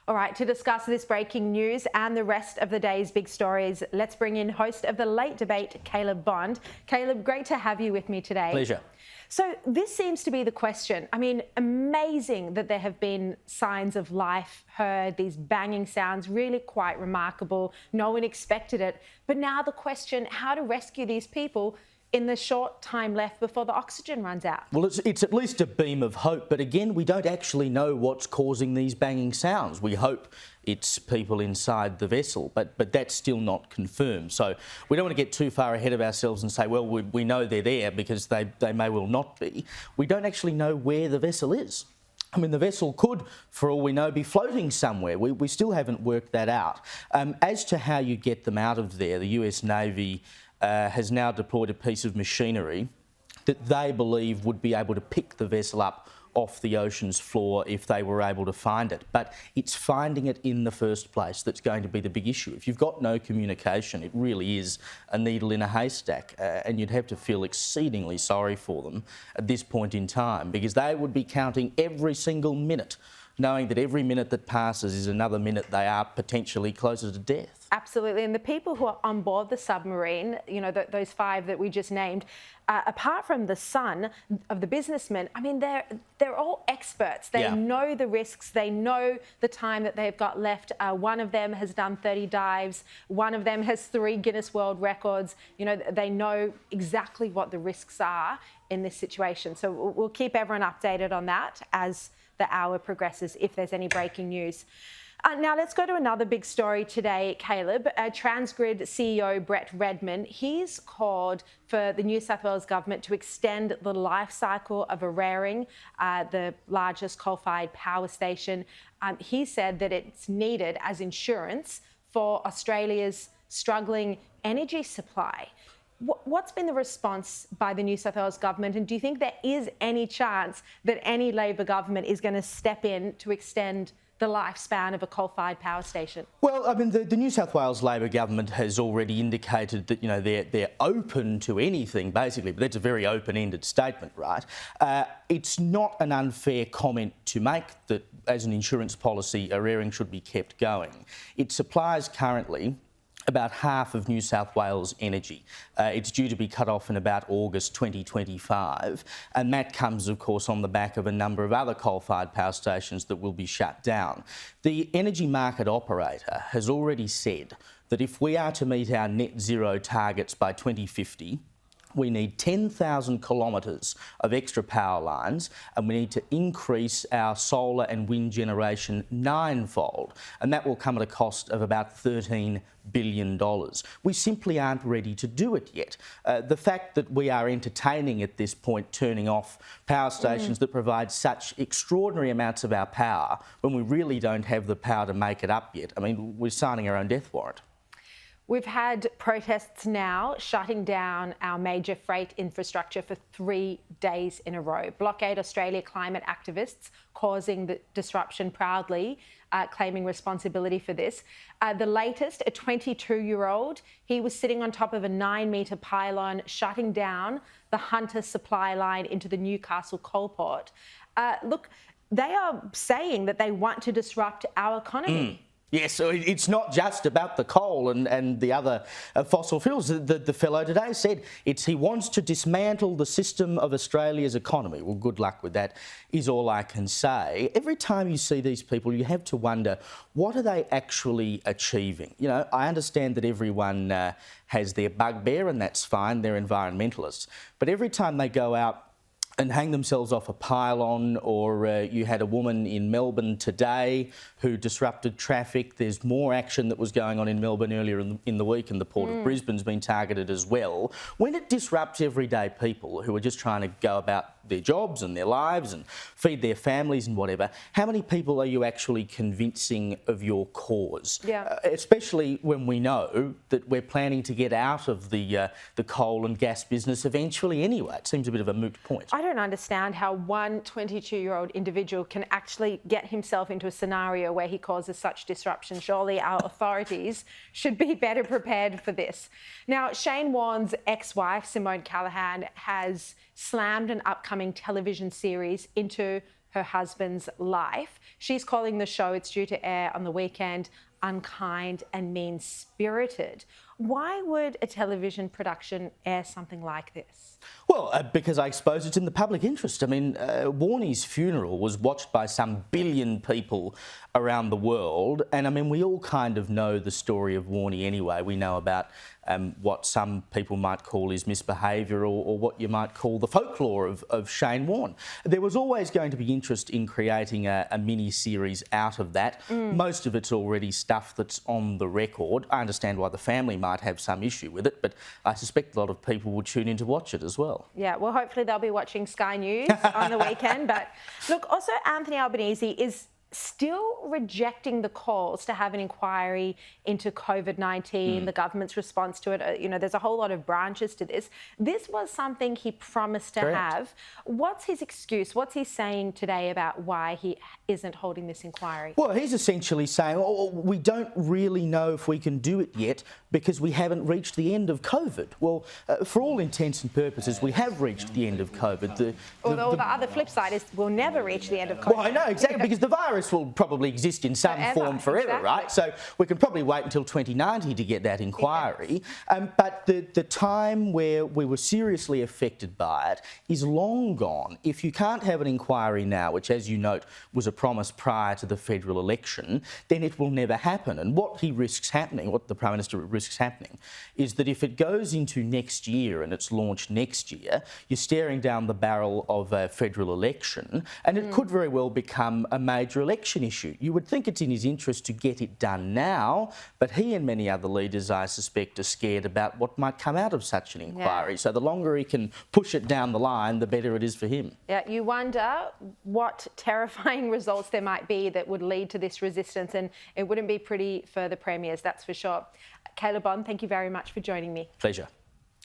All right, to discuss this breaking news and the rest of the day's big stories, let's bring in host of the Late Debate, Caleb Bond. Caleb, great to have you with me today. Pleasure. So this seems to be the question. I mean, amazing that there have been signs of life heard, these banging sounds, really quite remarkable. No one expected it. But now the question, how to rescue these people in the short time left before the oxygen runs out? Well, it's at least a beam of hope, but again, we don't actually know what's causing these banging sounds. We hope it's people inside the vessel, but that's still not confirmed. So we don't want to get too far ahead of ourselves and say, well, we know they're there, because they may well not be. We don't actually know where the vessel is. I mean, the vessel could, for all we know, be floating somewhere. We still haven't worked that out. As to how you get them out of there, the US Navy has now deployed a piece of machinery that they believe would be able to pick the vessel up off the ocean's floor if they were able to find it. But it's finding it in the first place that's going to be the big issue. If you've got no communication, it really is a needle in a haystack, and you'd have to feel exceedingly sorry for them at this point in time, because they would be counting every single minute, knowing that every minute that passes is another minute they are potentially closer to death. Absolutely. And the people who are on board the submarine, you know, those five that we just named, apart from the son of the businessman, I mean, they're all experts. They know the risks. They know the time that they've got left. One of them has done 30 dives. One of them has 3 Guinness World Records. You know, they know exactly what the risks are in this situation. So we'll keep everyone updated on that as the hour progresses, if there's any breaking news. Now let's go to another big story today, Caleb. Transgrid CEO Brett Redman, he's called for the New South Wales government to extend the life cycle of Eraring, the largest coal-fired power station. He said that it's needed as insurance for Australia's struggling energy supply. What's been the response by the New South Wales government, and do you think there is any chance that any Labor government is going to step in to extend the lifespan of a coal-fired power station? Well, I mean, the New South Wales Labor government has already indicated that, you know, they're open to anything, basically, but that's a very open-ended statement, right? It's not an unfair comment to make that, as an insurance policy, Eraring should be kept going. It supplies currently about half of New South Wales energy. It's due to be cut off in about August 2025, and that comes, of course, on the back of a number of other coal-fired power stations that will be shut down. The energy market operator has already said that if we are to meet our net zero targets by 2050, we need 10,000 kilometres of extra power lines, and we need to increase our solar and wind generation 9-fold, and that will come at a cost of about $13 billion. We simply aren't ready to do it yet. The fact that we are entertaining at this point turning off power stations that provide such extraordinary amounts of our power when we really don't have the power to make it up yet, I mean, we're signing our own death warrant. We've had protests now shutting down our major freight infrastructure for 3 days in a row. Blockade Australia climate activists causing the disruption proudly, claiming responsibility for this. The latest, a 22-year-old, he was sitting on top of a 9-metre pylon, shutting down the Hunter supply line into the Newcastle coal port. Look, they are saying that they want to disrupt our economy. Yes, so it's not just about the coal and the other fossil fuels. The fellow today said he wants to dismantle the system of Australia's economy. Well, good luck with that is all I can say. Every time you see these people, you have to wonder, what are they actually achieving? You know, I understand that everyone has their bugbear, and that's fine, they're environmentalists. But every time they go out and hang themselves off a pylon, or you had a woman in Melbourne today who disrupted traffic. There's more action that was going on in Melbourne earlier in the week, and the Port of Brisbane's been targeted as well. When it disrupts everyday people who are just trying to go about their jobs and their lives and feed their families and whatever, how many people are you actually convincing of your cause? Especially when we know that we're planning to get out of the coal and gas business eventually anyway. It seems a bit of a moot point. I don't understand how one 22-year-old individual can actually get himself into a scenario where he causes such disruption. Surely our authorities should be better prepared for this. Now, Shane Warne's ex-wife, Simone Callaghan, has slammed an upcoming television series into her husband's life. She's calling the show, it's due to air on the weekend, unkind and mean-spirited. Why would a television production air something like this? Well, because I suppose it's in the public interest. I mean, Warnie's funeral was watched by some billion people around the world. And I mean, we all kind of know the story of Warnie anyway. We know about what some people might call his misbehaviour or what you might call the folklore of Shane Warne. There was always going to be interest in creating a mini-series out of that. Most of it's already stuff that's on the record. I understand why the family might have some issue with it, but I suspect a lot of people will tune in to watch it as well. Yeah, well, hopefully they'll be watching Sky News on the weekend. But look, also Anthony Albanese is still rejecting the calls to have an inquiry into COVID-19, the government's response to it. You know, there's a whole lot of branches to this. This was something he promised to have. What's his excuse? What's he saying today about why he isn't holding this inquiry? Well, he's essentially saying, we don't really know if we can do it yet because we haven't reached the end of COVID. Well, for all intents and purposes, we have reached the end of COVID. The other flip side is we'll never reach the end of COVID. Well, I know, exactly, because the virus will probably exist in some form forever, right? So we can probably wait until 2090 to get that inquiry. But the time where we were seriously affected by it is long gone. If you can't have an inquiry now, which, as you note, was a promise prior to the federal election, then it will never happen. And what he risks happening, what the Prime Minister risks happening, is that if it goes into next year and it's launched next year, you're staring down the barrel of a federal election, and it could very well become a major election issue. You would think it's in his interest to get it done now, but he and many other leaders, I suspect, are scared about what might come out of such an inquiry. So the longer he can push it down the line, the better it is for him. Yeah, you wonder what terrifying results there might be that would lead to this resistance, and it wouldn't be pretty for the premiers, that's for sure. Kayla Bond, thank you very much for joining me. Pleasure.